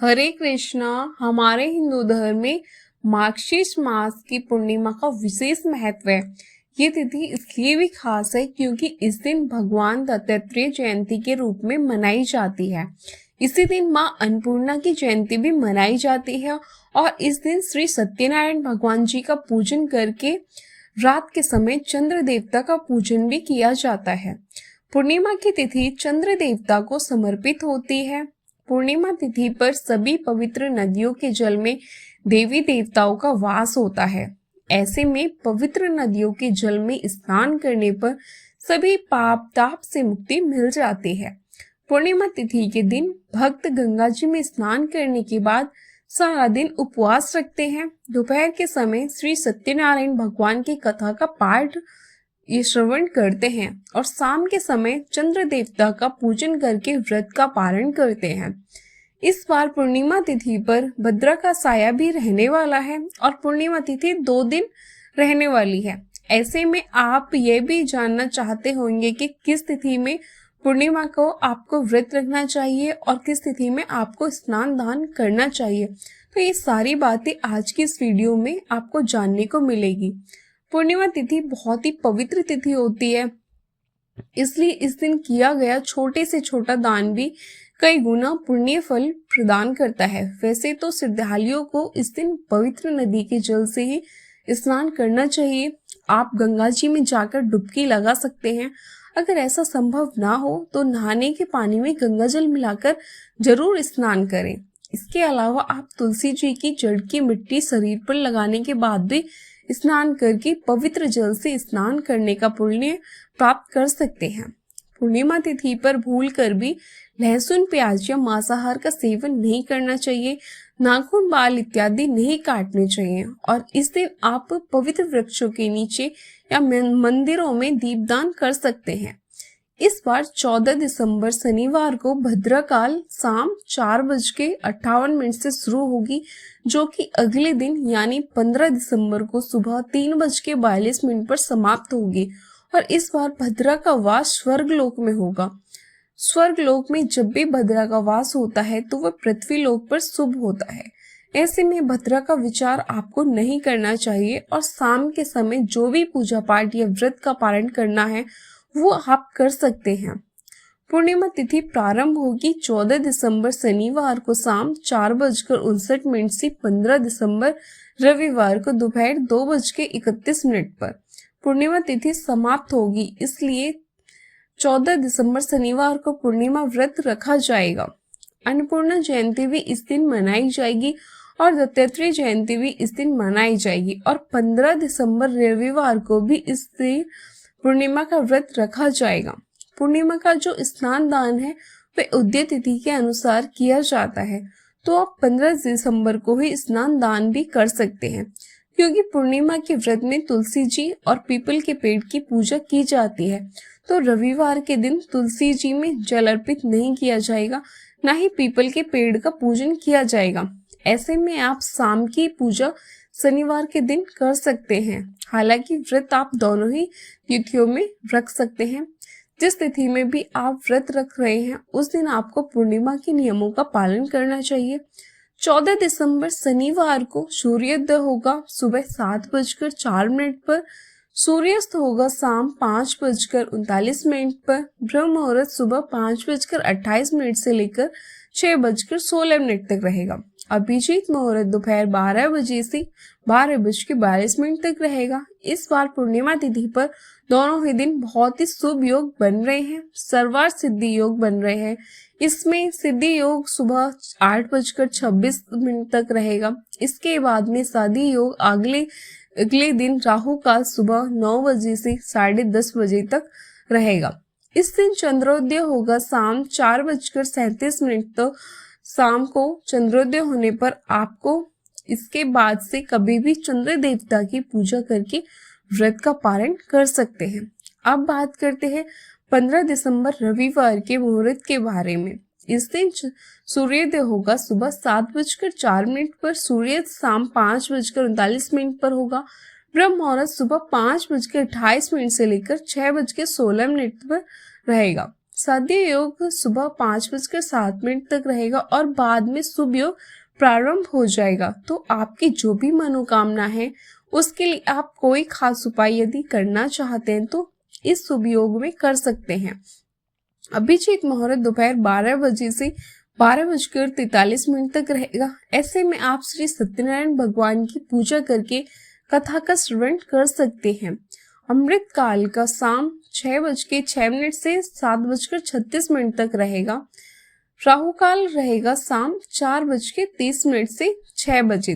हरे कृष्णा। हमारे हिंदू धर्म में मार्गशीर्ष मास की पूर्णिमा का विशेष महत्व है। ये तिथि इसलिए भी खास है क्योंकि इस दिन भगवान दत्तात्रेय जयंती के रूप में मनाई जाती है। इसी दिन माँ अन्नपूर्णा की जयंती भी मनाई जाती है और इस दिन श्री सत्यनारायण भगवान जी का पूजन करके रात के समय चंद्र देवता का पूजन भी किया जाता है। पूर्णिमा की तिथि चंद्र देवता को समर्पित होती है। पूर्णिमा तिथि पर सभी पवित्र नदियों के जल में देवी देवताओं का वास होता है। ऐसे में पवित्र नदियों के जल में स्नान करने पर सभी पाप ताप से मुक्ति मिल जाती है। पूर्णिमा तिथि के दिन भक्त गंगा जी में स्नान करने के बाद सारा दिन उपवास रखते हैं। दोपहर के समय श्री सत्यनारायण भगवान की कथा का पाठ ये श्रवण करते हैं और शाम के समय चंद्र देवता का पूजन करके व्रत का पारण करते हैं। इस बार पूर्णिमा तिथि पर भद्रा का साया भी रहने वाला है और पूर्णिमा तिथि 2 दिन रहने वाली है। ऐसे में आप ये भी जानना चाहते होंगे कि किस तिथि में पूर्णिमा को आपको व्रत रखना चाहिए और किस तिथि में आपको स्नान दान करना चाहिए। तो ये सारी बातें आज की इस वीडियो में आपको जानने को मिलेगी। पूर्णिमा तिथि बहुत ही पवित्र तिथि होती है, इसलिए इस दिन किया गया छोटे से छोटा दान भी कई गुना पुण्य फल प्रदान करता है। वैसे तो श्रद्धालुओं को इस दिन पवित्र नदी के जल से ही स्नान करना चाहिए। आप गंगा जी में जाकर डुबकी लगा सकते हैं। अगर ऐसा संभव ना हो तो नहाने के पानी में गंगा जल मिलाकर जरूर स्नान करें। इसके अलावा आप तुलसी जी की जड़ की मिट्टी शरीर पर लगाने के बाद भी स्नान करके पवित्र जल से स्नान करने का पुण्य प्राप्त कर सकते हैं। पूर्णिमा तिथि पर भूल कर भी लहसुन प्याज या मांसाहार का सेवन नहीं करना चाहिए। नाखून बाल इत्यादि नहीं काटने चाहिए और इस दिन आप पवित्र वृक्षों के नीचे या मंदिरों में दीपदान कर सकते हैं। इस बार 14 दिसंबर शनिवार को भद्रकाल शाम 4:58 से शुरू होगी, जो कि अगले दिन यानी 15 दिसंबर को सुबह 3:42 पर समाप्त होगी। और इस बार भद्रा का वास स्वर्गलोक में होगा। स्वर्गलोक में जब भी भद्रा का वास होता है तो वह पृथ्वी लोक पर शुभ होता है। ऐसे में भद्रा का विचार आपको नहीं करना चाहिए और शाम के समय जो भी पूजा पाठ या व्रत का पारण करना है वो आप कर सकते हैं। पूर्णिमा तिथि प्रारंभ होगी 14 दिसंबर शनिवार को शाम 4:59 से 15 दिसंबर रविवार को दोपहर 2:31 पर पूर्णिमा तिथि समाप्त होगी। इसलिए 14 दिसंबर शनिवार को पूर्णिमा व्रत रखा जाएगा। अन्नपूर्णा जयंती भी इस दिन मनाई जाएगी और दत्तात्रेय जयंती भी इस दिन मनाई जाएगी और 15 दिसंबर रविवार को भी इस दिन पूर्णिमा का व्रत रखा जाएगा। पूर्णिमा का जो स्नान दान है वह उदय तिथि के अनुसार किया जाता है, तो आप 15 दिसंबर को ही स्नान दान भी कर सकते हैं। क्योंकि पूर्णिमा के व्रत में तुलसी जी और पीपल के पेड़ की पूजा की जाती है, तो रविवार के दिन तुलसी जी में जल अर्पित नहीं किया जाएगा, ना ही पीपल के पेड़ का पूजन किया जाएगा। ऐसे में आप शाम की पूजा शनिवार के दिन कर सकते हैं। हालांकि व्रत आप दोनों ही तिथियों में रख सकते हैं। जिस तिथि में भी आप व्रत रख रहे हैं उस दिन आपको पूर्णिमा के नियमों का पालन करना चाहिए। 14 दिसंबर शनिवार को सूर्योदय होगा सुबह 7:04 पर, सूर्यास्त होगा शाम 5:39 पर, ब्रह्म मुहूर्त सुबह 5:28 से लेकर 6:16 तक रहेगा। अभिजीत मुहूर्त दोपहर 12 बजे से 12:42 तक रहेगा। इस बार पूर्णिमा तिथि पर दोनों ही दिन बहुत ही शुभ योग बन रहे हैं। सर्वार्थ सिद्धि योग बन रहे हैं। इसमें सिद्धि योग सुबह 8:26 तक रहेगा। इसके बाद में शादी योग अगले दिन राहु काल सुबह 9 बजे से 10:30 बजे तक रहेगा। इस दिन चंद्रोदय होगा शाम 4:37 तो शाम को चंद्रोदय होने पर आपको इसके बाद से कभी भी चंद्र देवता की पूजा करके व्रत का पारण कर सकते हैं। अब बात करते हैं 15 दिसंबर रविवार के मुहूर्त के बारे में। इस दिन सूर्योदय होगा सुबह 7:04 पर, सूर्यास्त शाम 5:39 पर होगा। ब्रह्म मुहूर्त सुबह 5:28 से लेकर 6:16 पर रहेगा। सद्य योग सुबह 5:07 तक रहेगा और बाद में शुभ योग प्रारंभ हो जाएगा। तो आपकी जो भी मनोकामना है उसके लिए आप कोई खास उपाय यदि करना चाहते हैं तो इस शुभ योग में कर सकते हैं। अभिजीत मुहूर्त दोपहर 12 बजे से 12:43 तक रहेगा। ऐसे में आप श्री सत्यनारायण भगवान की पूजा करके कथा का श्रवण कर सकते हैं। अमृत काल का शाम 6:06 से 7:36 तक रहेगा। राहु काल रहेगा शाम 4:30 से 6 बजे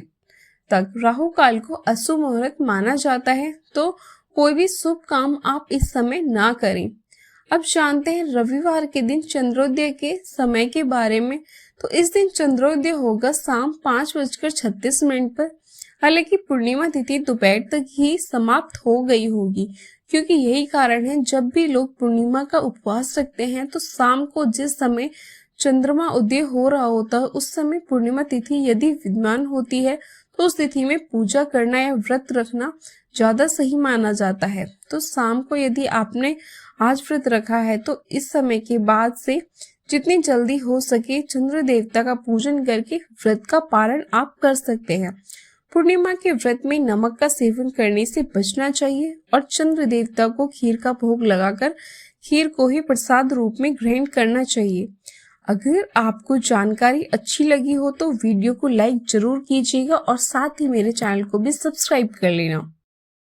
तक। राहु काल को अशुभ मुहूर्त माना जाता है, तो कोई भी शुभ काम आप इस समय ना करें। अब जानते हैं रविवार के दिन चंद्रोदय के समय के बारे में। तो इस दिन चंद्रोदय होगा शाम 5:36 पर। हालांकि पूर्णिमा तिथि दोपहर तक ही समाप्त हो गई होगी, क्योंकि यही कारण है जब भी लोग पूर्णिमा का उपवास रखते हैं तो शाम को जिस समय चंद्रमा उदय हो रहा होता है उस समय पूर्णिमा तिथि यदि विद्यमान होती है तो उस तिथि में पूजा करना या व्रत रखना ज्यादा सही माना जाता है। तो शाम को यदि आपने आज व्रत रखा है तो इस समय के बाद से जितनी जल्दी हो सके चंद्र देवता का पूजन करके व्रत का पारण आप कर सकते हैं। पूर्णिमा के व्रत में नमक का सेवन करने से बचना चाहिए और चंद्र देवता को खीर का भोग लगाकर खीर को ही प्रसाद रूप में ग्रहण करना चाहिए। अगर आपको जानकारी अच्छी लगी हो तो वीडियो को लाइक जरूर कीजिएगा और साथ ही मेरे चैनल को भी सब्सक्राइब कर लेना।